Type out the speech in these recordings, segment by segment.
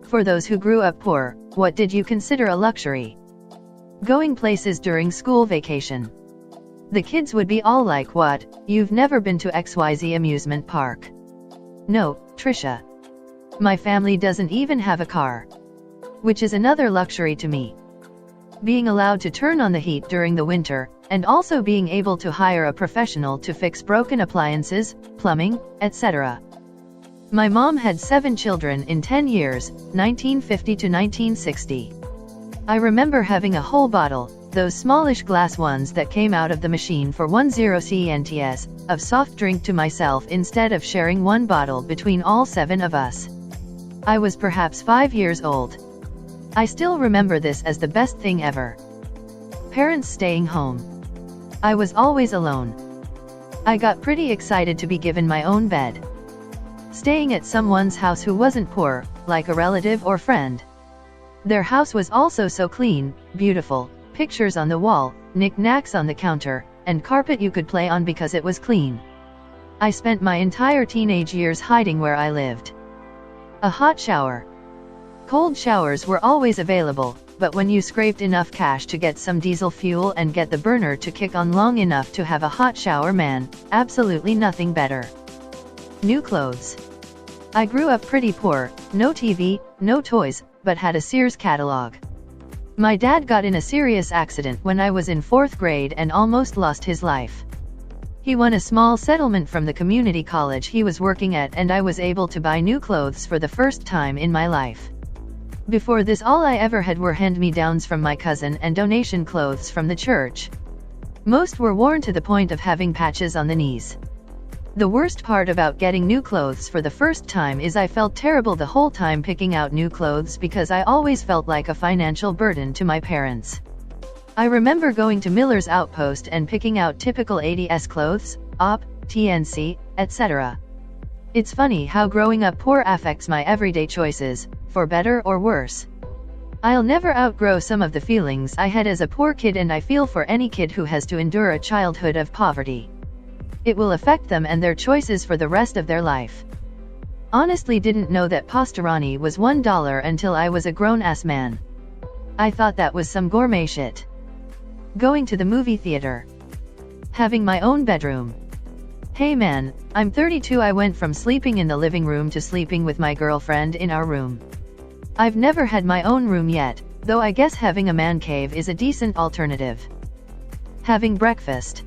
For those who grew up poor, what did you consider a luxury? Going places during school vacation. The kids would be all like, what, you've never been to XYZ amusement park? No, Trisha. My family doesn't even have a car. Which is another luxury to me. Being allowed to turn on the heat during the winter, and also being able to hire a professional to fix broken appliances, plumbing, etc. My mom had 7 children in 10 years, 1950 to 1960. I remember having a whole bottle, those smallish glass ones that came out of the machine for 10 cents, of soft drink to myself instead of sharing one bottle between all 7 of us. I was perhaps 5 years old. I still remember this as the best thing ever. Parents staying home. I was always alone. I got pretty excited to be given my own bed. Staying at someone's house who wasn't poor, like a relative or friend. Their house was also so clean, beautiful, pictures on the wall, knick-knacks on the counter, and carpet you could play on because it was clean. I spent my entire teenage years hiding where I lived. A hot shower. Cold showers were always available, but when you scraped enough cash to get some diesel fuel and get the burner to kick on long enough to have a hot shower, man, absolutely nothing better. New clothes. I grew up pretty poor, no TV, no toys, but had a Sears catalog. My dad got in a serious accident when I was in 4th grade and almost lost his life. He won a small settlement from the community college he was working at, and I was able to buy new clothes for the first time in my life. Before this, all I ever had were hand-me-downs from my cousin and donation clothes from the church. Most were worn to the point of having patches on the knees. The worst part about getting new clothes for the first time is I felt terrible the whole time picking out new clothes because I always felt like a financial burden to my parents. I remember going to Miller's Outpost and picking out typical 80s clothes, UP, TNC, etc. It's funny how growing up poor affects my everyday choices, for better or worse. I'll never outgrow some of the feelings I had as a poor kid, and I feel for any kid who has to endure a childhood of poverty. It will affect them and their choices for the rest of their life. Honestly didn't know that pastarani was $1 until I was a grown-ass man. I thought that was some gourmet shit. Going to the movie theater. Having my own bedroom. Hey man, I'm 32. I went from sleeping in the living room to sleeping with my girlfriend in our room. I've never had my own room yet, though I guess having a man cave is a decent alternative. Having breakfast.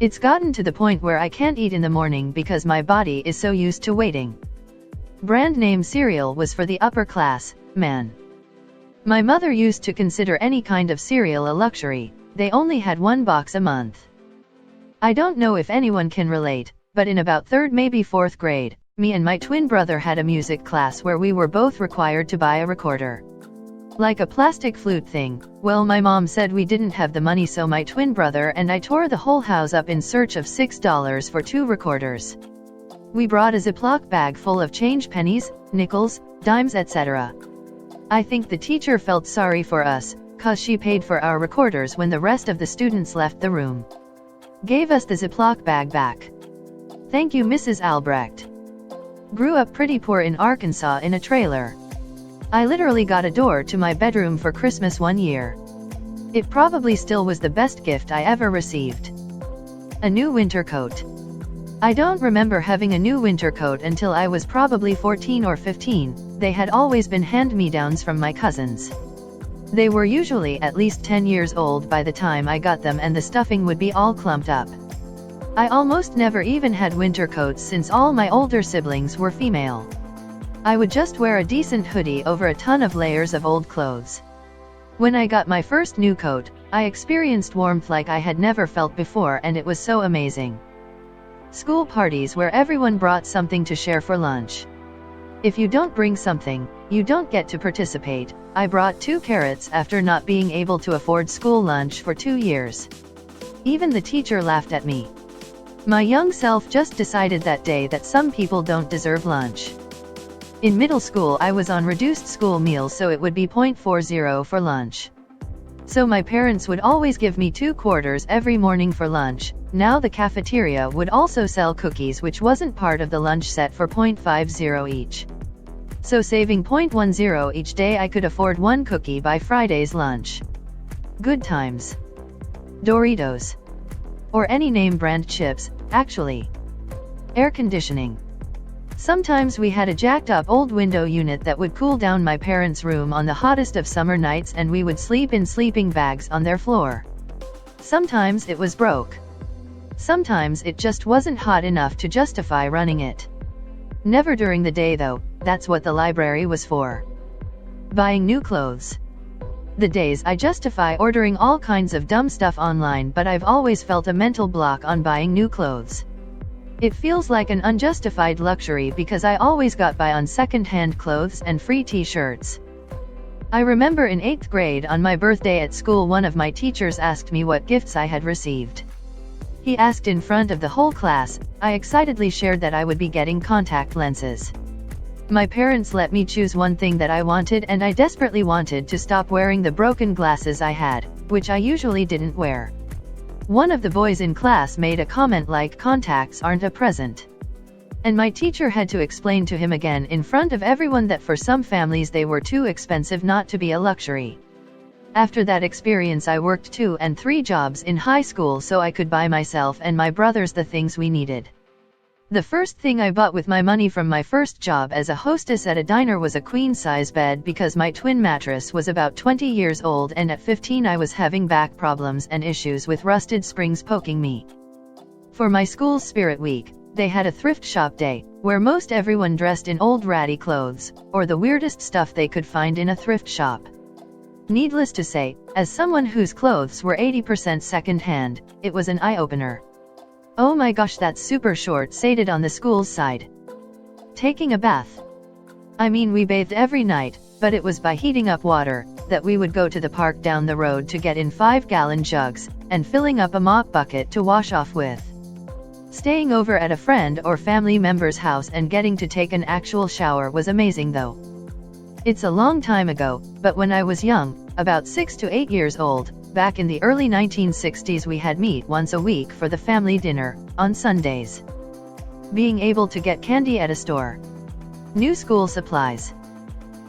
It's gotten to the point where I can't eat in the morning because my body is so used to waiting. Brand name cereal was for the upper class, man. My mother used to consider any kind of cereal a luxury. They only had 1 box a month. I don't know if anyone can relate, but in about 3rd, maybe 4th grade, me and my twin brother had a music class where we were both required to buy a recorder. Like a plastic flute thing. Well, my mom said we didn't have the money, so my twin brother and I tore the whole house up in search of $6 for 2 recorders. We brought a Ziploc bag full of change, pennies, nickels, dimes, etc. I think the teacher felt sorry for us, cause she paid for our recorders when the rest of the students left the room. Gave us the Ziploc bag back. Thank you, Mrs. Albrecht. Grew up pretty poor in Arkansas in a trailer. I literally got a door to my bedroom for Christmas one year. It probably still was the best gift I ever received. A new winter coat. I don't remember having a new winter coat until I was probably 14 or 15, they had always been hand-me-downs from my cousins. They were usually at least 10 years old by the time I got them, and the stuffing would be all clumped up. I almost never even had winter coats since all my older siblings were female. I would just wear a decent hoodie over a ton of layers of old clothes. When I got my first new coat, I experienced warmth like I had never felt before, and it was so amazing. School parties where everyone brought something to share for lunch. If you don't bring something, you don't get to participate. I brought 2 carrots after not being able to afford school lunch for 2 years. Even the teacher laughed at me. My young self just decided that day that some people don't deserve lunch. In middle school I was on reduced school meals, so it would be 0.40 for lunch. So my parents would always give me 2 quarters every morning for lunch. Now the cafeteria would also sell cookies, which wasn't part of the lunch set, for 0.50 each. So saving 0.10 each day, I could afford one cookie by Friday's lunch. Good times. Doritos. Or any name brand chips, actually. Air conditioning. Sometimes we had a jacked up old window unit that would cool down my parents' room on the hottest of summer nights, and we would sleep in sleeping bags on their floor. Sometimes it was broke. Sometimes it just wasn't hot enough to justify running it. Never during the day though, that's what the library was for. Buying new clothes. The days I justify ordering all kinds of dumb stuff online, but I've always felt a mental block on buying new clothes. It feels like an unjustified luxury because I always got by on second-hand clothes and free t-shirts. I remember in 8th grade on my birthday at school, one of my teachers asked me what gifts I had received. He asked in front of the whole class. I excitedly shared that I would be getting contact lenses. My parents let me choose one thing that I wanted, and I desperately wanted to stop wearing the broken glasses I had, which I usually didn't wear. One of the boys in class made a comment like, "Contacts aren't a present." And my teacher had to explain to him again in front of everyone that for some families they were too expensive not to be a luxury. After that experience, I worked 2 and 3 jobs in high school so I could buy myself and my brothers the things we needed. The first thing I bought with my money from my first job as a hostess at a diner was a queen-size bed because my twin mattress was about 20 years old, and at 15 I was having back problems and issues with rusted springs poking me. For my school's Spirit Week, they had a thrift shop day, where most everyone dressed in old ratty clothes, or the weirdest stuff they could find in a thrift shop. Needless to say, as someone whose clothes were 80% second-hand, it was an eye-opener. Oh my gosh, that's super short-sighted on the school's side. Taking a bath. I mean, we bathed every night, but it was by heating up water that we would go to the park down the road to get in 5-gallon jugs, and filling up a mop bucket to wash off with. Staying over at a friend or family member's house and getting to take an actual shower was amazing though. It's a long time ago, but when I was young, about 6 to 8 years old, back in the early 1960s, we had meat once a week for the family dinner, on Sundays. Being able to get candy at a store. New school supplies.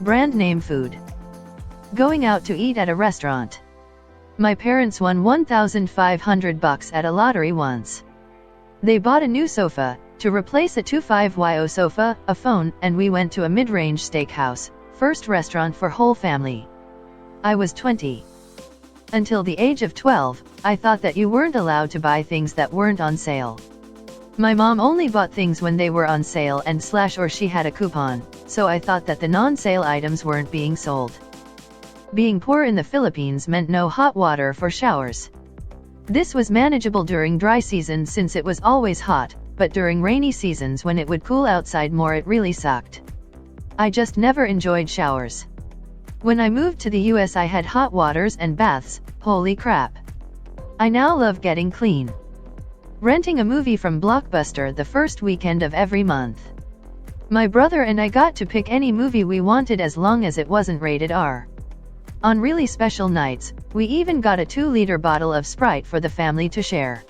Brand name food. Going out to eat at a restaurant. My parents won $1,500 at a lottery once. They bought a new sofa, to replace a 25yo sofa, a phone, and we went to a mid-range steakhouse, first restaurant for whole family. I was 20. Until the age of 12, I thought that you weren't allowed to buy things that weren't on sale. My mom only bought things when they were on sale and or she had a coupon, so I thought that the non-sale items weren't being sold. Being poor in the Philippines meant no hot water for showers. This was manageable during dry seasons since it was always hot, but during rainy seasons when it would cool outside more, it really sucked. I just never enjoyed showers. When I moved to the US, I had hot waters and baths. Holy crap. I now love getting clean. Renting a movie from Blockbuster the first weekend of every month. My brother and I got to pick any movie we wanted as long as it wasn't rated R. On really special nights, we even got a 2-liter bottle of Sprite for the family to share.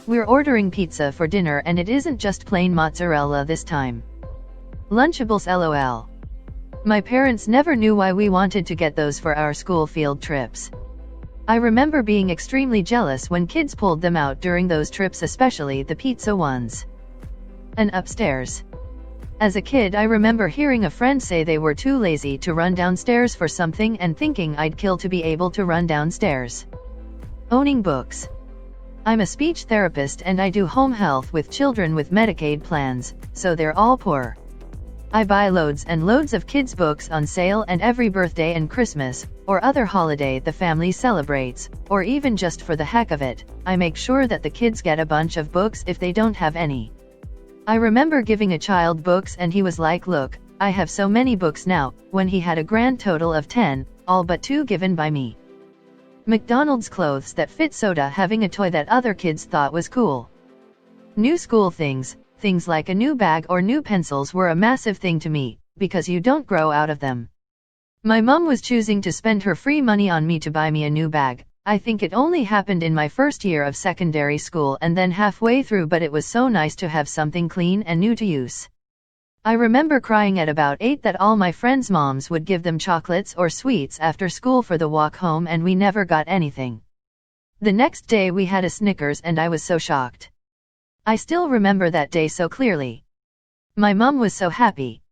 We're ordering pizza for dinner, and it isn't just plain mozzarella this time. Lunchables LOL. My parents never knew why we wanted to get those for our school field trips. I remember being extremely jealous when kids pulled them out during those trips, especially the pizza ones. And upstairs. As a kid, I remember hearing a friend say they were too lazy to run downstairs for something and thinking I'd kill to be able to run downstairs. Owning books. I'm a speech therapist and I do home health with children with Medicaid plans, so they're all poor. I buy loads and loads of kids' books on sale, and every birthday and Christmas, or other holiday the family celebrates, or even just for the heck of it, I make sure that the kids get a bunch of books if they don't have any. I remember giving a child books and he was like, "Look, I have so many books now," when he had a grand total of 10, all but 2 given by me. McDonald's clothes that fit soda, having a toy that other kids thought was cool. New school things. Things like a new bag or new pencils were a massive thing to me, because you don't grow out of them. My mom was choosing to spend her free money on me to buy me a new bag. I think it only happened in my first year of secondary school and then halfway through, but it was so nice to have something clean and new to use. I remember crying at about 8 that all my friends' moms would give them chocolates or sweets after school for the walk home and we never got anything. The next day we had a Snickers and I was so shocked. I still remember that day so clearly. My mom was so happy.